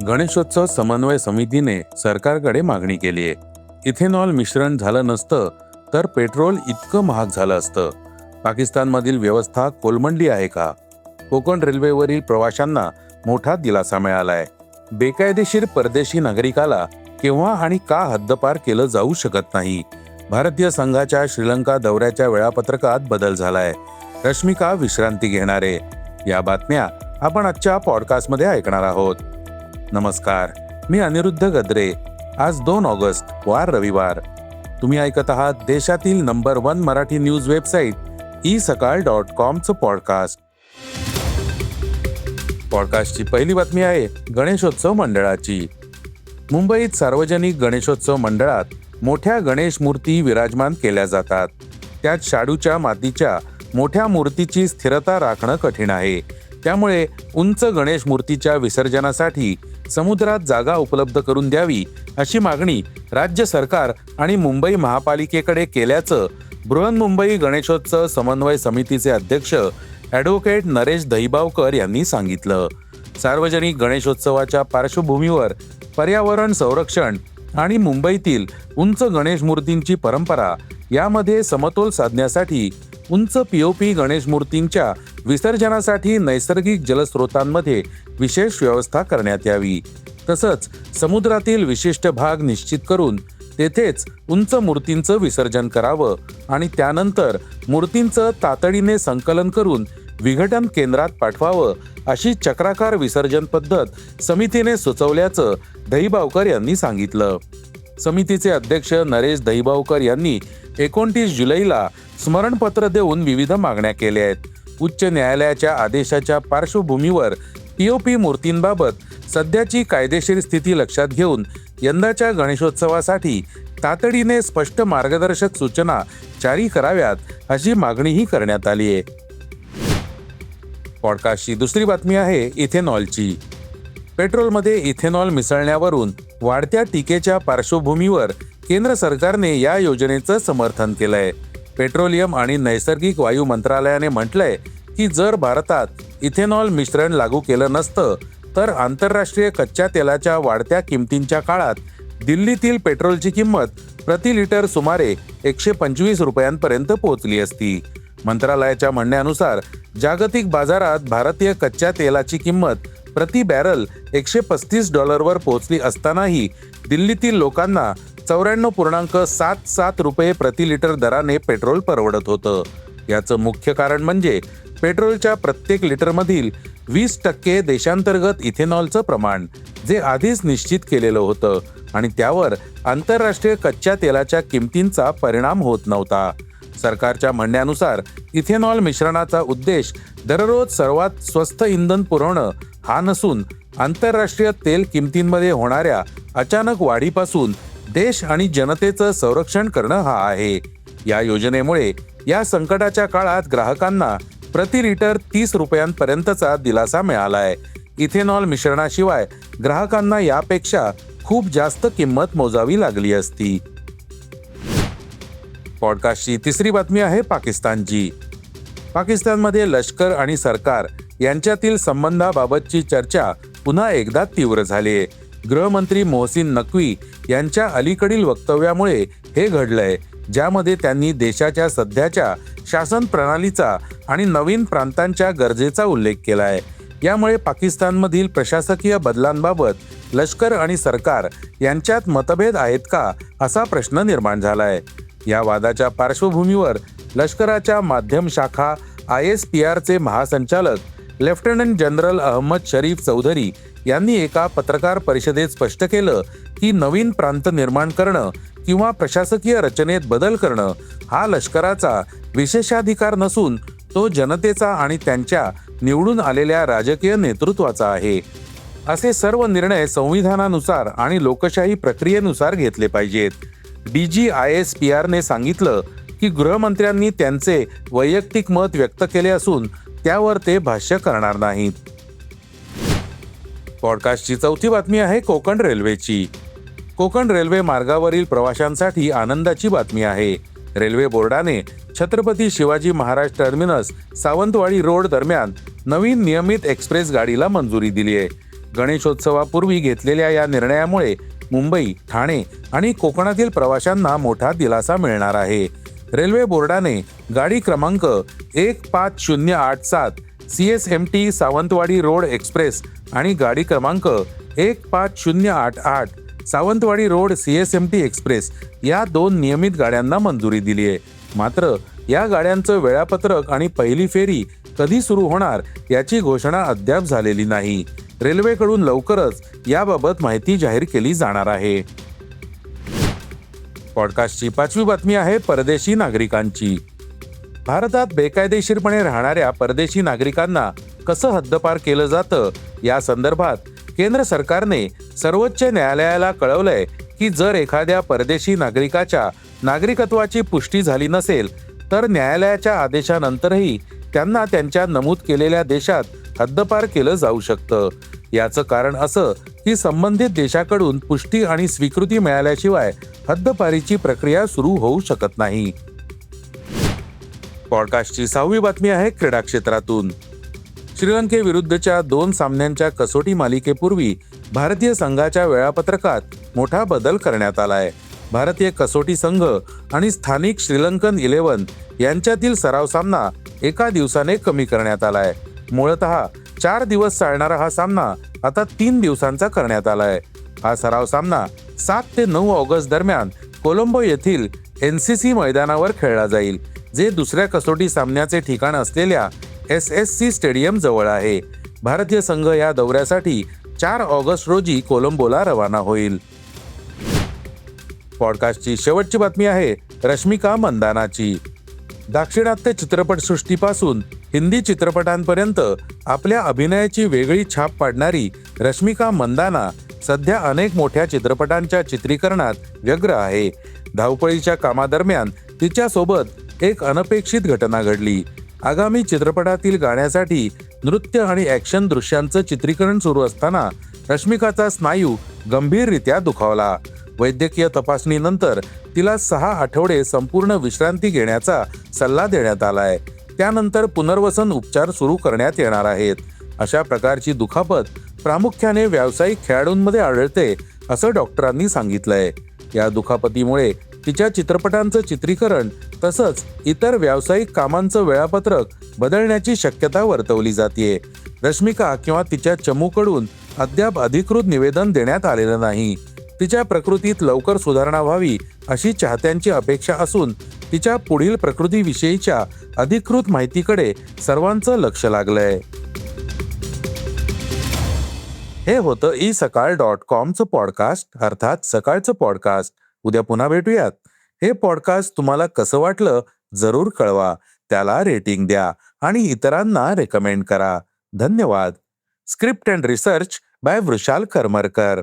गणेशोत्सव समन्वय समितीने सरकारकडे मागणी केली आहे. इथेनॉल मिश्रण झालं नसतं तर पेट्रोल इतकं महाग झालं असतं. पाकिस्तानमधील व्यवस्था कोलमडली आहे का? कोकण रेल्वेवरील प्रवाशांना मोठा दिलासा मिळालाय. बेकायदेशीर परदेशी नागरिकाला केव्हा आणि का हद्दपार केलं जाऊ शकत नाही. भारतीय संघाच्या श्रीलंका दौऱ्याच्या वेळापत्रकात बदल झालाय. रश्मिका विश्रांती घेणार आहे. या बातम्या आपण आजच्या पॉडकास्टमध्ये ऐकणार आहोत. नमस्कार, मी अनिरुद्ध गद्रे. आज 2 ऑगस्ट वार रविवार. तुम्ही ऐकत आहात देशातील number 1 Marathi news website isakal.com podcast. पॉडकास्टची पहिली बातमी आहे गणेशोत्सव मंडळाची. मुंबईत सार्वजनिक गणेशोत्सव मंडळात मोठ्या गणेश मूर्ती विराजमान केल्या जातात. त्यात शाडूच्या मातीच्या मोठ्या मूर्तीची स्थिरता राखणं कठीण आहे. त्यामुळे उंच गणेश मूर्तीच्या विसर्जनासाठी समुद्रात जागा उपलब्ध करून द्यावी अशी मागणी राज्य सरकार आणि मुंबई महापालिकेकडे केल्याचं बृहन्मुंबई गणेशोत्सव समन्वय समितीचे अध्यक्ष ॲडव्होकेट नरेश दहिबावकर यांनी सांगितलं. सार्वजनिक गणेशोत्सवाच्या पार्श्वभूमीवर पर्यावरण संरक्षण आणि मुंबईतील उंच गणेश मूर्तींची परंपरा यामध्ये समतोल साधण्यासाठी उंच पीओपी गणेश मूर्तींच्या विसर्जनासाठी नैसर्गिक जलस्रोतांमध्ये विशेष व्यवस्था करण्यात यावी. तसंच समुद्रातील विशिष्ट भाग निश्चित करून तेथेच उंच मूर्तींचं विसर्जन करावं आणि त्यानंतर मूर्तींचं तातडीने संकलन करून विघटन केंद्रात पाठवावं अशी चक्राकार विसर्जन पद्धत समितीने सुचवल्याचं दहिबावकर यांनी सांगितलं. समितीचे अध्यक्ष नरेश दहिबावकर यांनी 29 जुलैला स्मरणपत्र देऊन विविध मागण्या केल्या आहेत. उच्च न्यायालयाच्या आदेशाच्या पार्श्वभूमीवर पीओपी मूर्तींबाबत सध्याची कायदेशीर स्थिती लक्षात घेऊन यंदाच्या गणेशोत्सवासाठी तातडीने स्पष्ट मार्गदर्शक सूचना जारी कराव्यात अशी मागणीही करण्यात आली आहे. पॉडकास्टची दुसरी बातमी आहे इथेनॉलची. पेट्रोलमध्ये इथेनॉल मिसळण्यावरून वाढत्या टीकेच्या पार्श्वभूमीवर केंद्र सरकारने या योजनेचं समर्थन केलंय. पेट्रोलियम आणि नैसर्गिक वायू मंत्रालयाने म्हटलंय की जर भारतात इथेनॉल मिश्रण लागू केलं नसतं तर आंतरराष्ट्रीय कच्च्या तेलाच्या वाढत्या किमतींच्या काळात दिल्लीतील पेट्रोलची किंमत प्रति लिटर सुमारे 125 रुपयांपर्यंत पोहोचली असती. मंत्रालयाच्या म्हणण्यानुसार जागतिक बाजारात भारतीय कच्च्या तेलाची किंमत प्रति बॅरल $135 पोहोचली असतानाही दिल्लीतील लोकांना 94.77 रुपये प्रति लिटर दराने पेट्रोल परवडत होतं. याचं मुख्य कारण म्हणजे पेट्रोलच्या प्रत्येक लिटरमधील 20% देशांतर्गत इथेनॉलचं प्रमाण, जे आधीच निश्चित केलेलं होतं आणि त्यावर आंतरराष्ट्रीय कच्च्या तेलाच्या किमतींचा परिणाम होत नव्हता. सरकारच्या म्हणण्यानुसार इथेनॉल मिश्रणाचा उद्देश दररोज सर्वात स्वस्त इंधन पुरवणं हा नसून आंतरराष्ट्रीय तेल किमतींमध्ये होणाऱ्या अचानक वाढीपासून देश आणि जनतेचं संरक्षण करणं हा आहे. या योजनेमुळे या संकटाच्या काळात ग्राहकांना प्रति लिटर 30 रुपयांपर्यंतचा दिलासा मिळालाय. इथेनॉल मिश्रणाशिवाय ग्राहकांना यापेक्षा खूप जास्त किंमत मोजावी लागली असती. पॉडकास्टची तिसरी बातमी आहे पाकिस्तानची. पाकिस्तानमध्ये लष्कर आणि सरकार यांच्यातील संबंधाबाबतची चर्चा पुन्हा एकदा तीव्र झाली आहे. गृहमंत्री मोहसिन नक्वी यांच्या अलीकडील वक्तव्यामुळे हे घडलंय, ज्यामध्ये त्यांनी देशाच्या सध्याच्या शासन प्रणालीचा आणि नवीन प्रांतांच्या गरजेचा उल्लेख केलाय. यामुळे पाकिस्तानमधील प्रशासकीय बदलांबाबत लष्कर आणि सरकार यांच्यात मतभेद आहेत का असा प्रश्न निर्माण झालाय. या वादाच्या पार्श्वभूमीवर लष्कराच्या माध्यम शाखा ISPRचे महासंचालक लेफ्टनंट जनरल अहमद शरीफ चौधरी यांनी एका पत्रकार परिषदेत स्पष्ट केलं की नवीन प्रांत निर्माण करणं किंवा प्रशासकीय रचनेत बदल करणं हा लष्कराचा विशेषाधिकार नसून तो जनतेचा आणि त्यांच्या निवडून आलेल्या राजकीय नेतृत्वाचा आहे. असे सर्व निर्णय संविधानानुसार आणि लोकशाही प्रक्रियेनुसार घेतले पाहिजेत. DG ISPRने सांगितलं की गृहमंत्र्यांनी त्यांचे वैयक्तिक मत व्यक्त केले असून त्यावर ते भाष्य करणार नाहीत. पॉडकास्टची चौथी बातमी आहे कोकण रेल्वेची. कोकण रेल्वे मार्गावरील प्रवाशांसाठी आनंदाची बातमी आहे. रेल्वे बोर्डाने छत्रपती शिवाजी महाराज टर्मिनस सावंतवाडी रोड दरम्यान नवीन नियमित एक्सप्रेस गाडीला मंजुरी दिली आहे. गणेशोत्सवापूर्वी घेतलेल्या या निर्णयामुळे मुंबई, ठाणे आणि कोकणातील प्रवाशांना मोठा दिलासा मिळणार आहे. रेल्वे बोर्डाने गाडी क्रमांक 15087 CSMT सावंतवाडी रोड एक्सप्रेस आणि गाडी क्रमांक 15088 सावंतवाडी रोड CSMT एक्सप्रेस या 2 नियमित गाड्यांना मंजुरी दिली आहे. मात्र या गाड्यांचं वेळापत्रक आणि पहिली फेरी कधी सुरू होणार याची घोषणा अद्याप झालेली नाही. रेल्वेकडून लवकरच याबाबत माहिती जाहीर केली जाणार आहे. पॉडकास्टची 5वी बातमी आहे परदेशी नागरिकांची. भारतात बेकायदेशीरपणे राहणाऱ्या परदेशी नागरिकांना कसं हद्दपार केलं जातं या संदर्भात केंद्र सरकारने सर्वोच्च न्यायालयाला कळवलंय की जर एखाद्या परदेशी नागरिकाच्या नागरिकत्वाची पुष्टी झाली नसेल तर न्यायालयाच्या आदेशानंतरही त्यांना त्यांच्या नमूद केलेल्या देशात हद्दपार केलं जाऊ शकतं. याचं कारण असं की संबंधित देशाकडून पुष्टी आणि स्वीकृती मिळाल्याशिवाय हद्दपारीची प्रक्रिया सुरू होऊ शकत नाही. पॉडकास्टची 6वी बातमी आहे क्रीडा क्षेत्रातून. श्रीलंकेविरुद्धच्या 2 सामन्यांच्या कसोटी मालिकेपूर्वी भारतीय संघाच्या वेळापत्रकात मोठा बदल करण्यात आलाय. भारतीय कसोटी संघ आणि स्थानिक श्रीलंकन 11 यांच्यातील सराव सामना एका दिवसाने कमी करण्यात आलाय. मूळतः 4 दिवस चालणारा हा सामना आता 3 दिवसांचा करण्यात आलाय. हा सराव सामना 7 ते 9 ऑगस्ट दरम्यान कोलंबो येथील NCC मैदानावर खेळला जाईल, जे दुसऱ्या कसोटी सामन्याचे ठिकाण असलेल्या SSC स्टेडियम जवळ आहे. भारतीय संघ या दौऱ्यासाठी 4 ऑगस्ट रोजी कोलंबोला रवाना होईल. पॉडकास्टची शेवटची बातमी आहे रश्मिका मंदानाची. दाक्षिणात्य चित्रपटसृष्टीपासून हिंदी चित्रपटांपर्यंत आपल्या अभिनयाची वेगळी छाप पाडणारी रश्मिका मंदाना सध्या अनेक मोठ्या चित्रपटांच्या चित्रीकरणात व्यग्र आहे. धावपळीच्या कामादरम्यान तिच्यासोबत एक अनपेक्षित घटना घडली. आगामी चित्रपटातील गाण्यासाठी नृत्य आणि ॲक्शन दृश्यांचं चित्रीकरण सुरू असताना रश्मिकाचा स्नायू गंभीररित्या दुखावला. वैद्यकीय तपासणीनंतर तिला 6 आठवडे संपूर्ण विश्रांती घेण्याचा सल्ला देण्यात आलाय. त्यानंतर पुनर्वसन उपचार सुरू करण्यात येणार आहेत. अशा प्रकारची दुखापत प्रामुख्याने व्यावसायिक खेळाडूंमध्ये आढळते असं डॉक्टरांनी सांगितलंय. या दुखापतीमुळे तिच्या चित्रपटांचं चित्रीकरण तसंच इतर व्यावसायिक कामांचं वेळापत्रक बदलण्याची शक्यता वर्तवली जातेय. रश्मिका किंवा तिच्या चमूकडून अद्याप अधिकृत निवेदन देण्यात आलेलं नाही. तिच्या प्रकृतीत लवकर सुधारणा व्हावी अशी चाहत्यांची अपेक्षा असून तिच्या पुढील प्रकृतीविषयीच्या अधिकृत माहितीकडे सर्वांचं लक्ष लागलंय. हे होतं isakal.comचं पॉडकास्ट, अर्थात सकाळचं पॉडकास्ट. उद्या पुन्हा भेटूयात. हे पॉडकास्ट तुम्हाला कसं वाटलं जरूर कळवा. त्याला रेटिंग द्या आणि इतरांना रेकमेंड करा. धन्यवाद. Script and research by Vrushal Karmarkar.